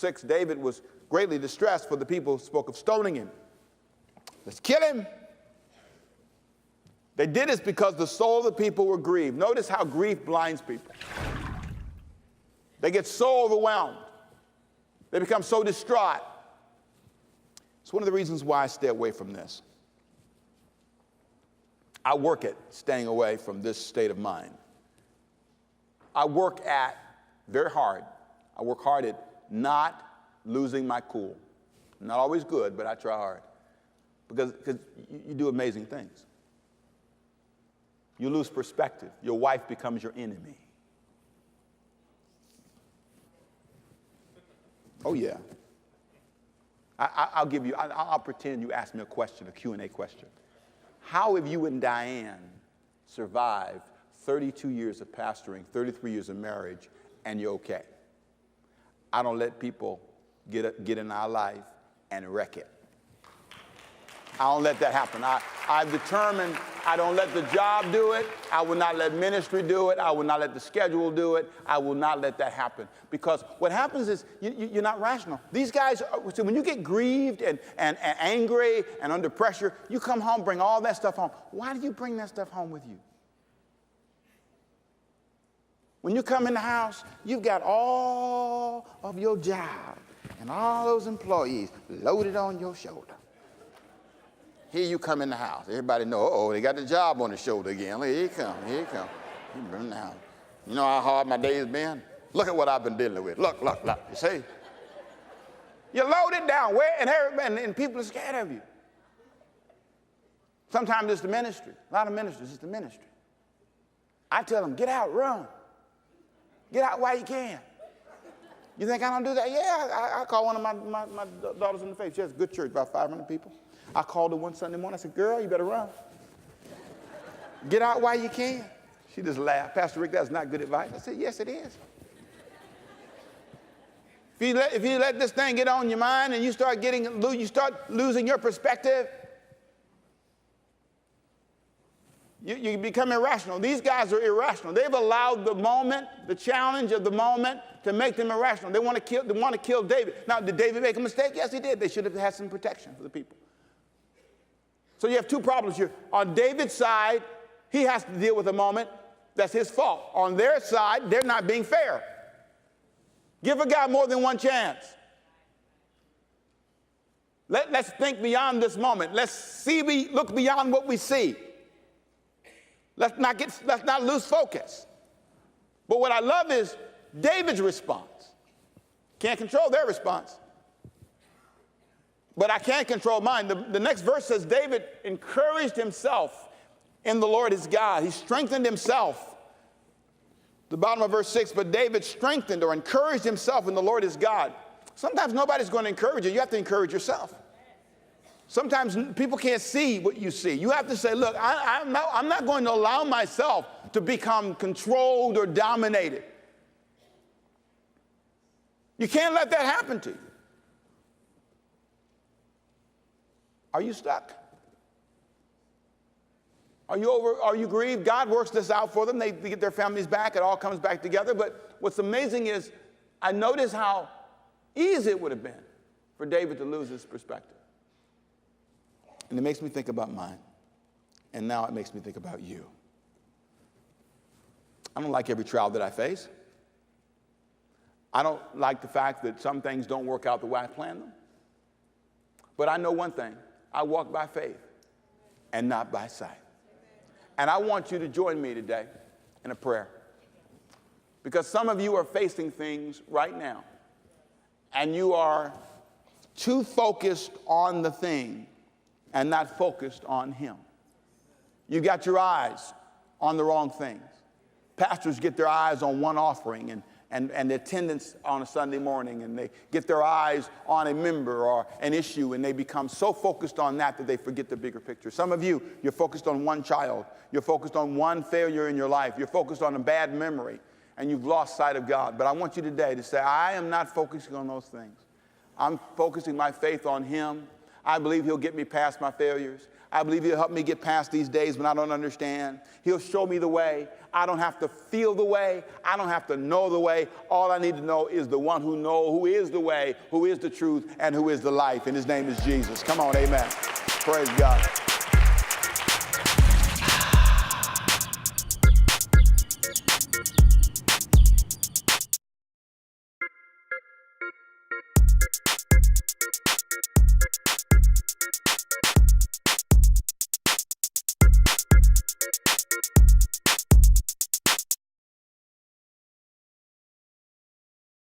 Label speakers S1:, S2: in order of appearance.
S1: 6, David was greatly distressed, for the people spoke of stoning him. Let's kill him. They did this because the soul of the people were grieved. Notice how grief blinds people. They get so overwhelmed. They become so distraught. It's one of the reasons why I stay away from this. I work at staying away from this state of mind. I work at, very hard, I work hard at not losing my cool. Not always good, but I try hard. Because you do amazing things. You lose perspective. Your wife becomes your enemy. Oh, yeah. I'll pretend you asked me a question, a Q&A question. How have you and Diane survived 32 years of pastoring, 33 years of marriage, and you're okay? I don't let people get in our life and wreck it. I don't let that happen. I've determined I don't let the job do it. I will not let ministry do it. I will not let the schedule do it. I will not let that happen. Because what happens is you're not rational. These guys, so when you get grieved and angry and under pressure, you come home, bring all that stuff home. Why do you bring that stuff home with you? When you come in the house, you've got all of your job and all those employees loaded on your shoulder. Here you come in the house. Everybody know, uh-oh, they got the job on the shoulder again. Here he come, here he come. He bring the house. You know how hard my day's been? Look at what I've been dealing with. Look. You see? You're loaded down. And people are scared of you. Sometimes it's the ministry. A lot of ministers, it's the ministry. I tell them, get out, run. Get out while you can. You think I don't do that? Yeah, I call one of my daughters in the face. She has a good church, about 500 people. I called her one Sunday morning. I said, girl, you better run. Get out while you can. She just laughed. Pastor Rick, that's not good advice. I said, yes, it is. If you let this thing get on your mind and you start losing your perspective, you become irrational. These guys are irrational. They've allowed the moment, the challenge of the moment, to make them irrational. They want to kill David. Now, did David make a mistake? Yes, he did. They should have had some protection for the people. So you have two problems here. On David's side, he has to deal with a moment that's his fault. On their side, they're not being fair. Give a guy more than one chance. Let's think beyond this moment. Let's look beyond what we see. Let's not lose focus. But what I love is David's response. Can't control their response. But I can't control mine. The next verse says, David encouraged himself in the Lord his God. He strengthened himself. The bottom of verse 6, but David strengthened or encouraged himself in the Lord his God. Sometimes nobody's going to encourage you. You have to encourage yourself. Sometimes people can't see what you see. You have to say, look, I'm not going to allow myself to become controlled or dominated. You can't let that happen to you. Are you stuck? Are you grieved? God works this out for them. They get their families back. It all comes back together. But what's amazing is I notice how easy it would have been for David to lose his perspective. And it makes me think about mine. And now it makes me think about you. I don't like every trial that I face. I don't like the fact that some things don't work out the way I planned them. But I know one thing. I walk by faith and not by sight. And I want you to join me today in a prayer. Because some of you are facing things right now. And you are too focused on the thing and not focused on him. You got your eyes on the wrong things. Pastors get their eyes on one offering and the attendance on a Sunday morning, and they get their eyes on a member or an issue, and they become so focused on that they forget the bigger picture. Some of you, you're focused on one child. You're focused on one failure in your life. You're focused on a bad memory, and you've lost sight of God. But I want you today to say, I am not focusing on those things. I'm focusing my faith on him. I believe he'll get me past my failures. I believe he'll help me get past these days when I don't understand. He'll show me the way. I don't have to feel the way. I don't have to know the way. All I need to know is the one who is the way, who is the truth, and who is the life. And his name is Jesus. Come on, amen. Praise God.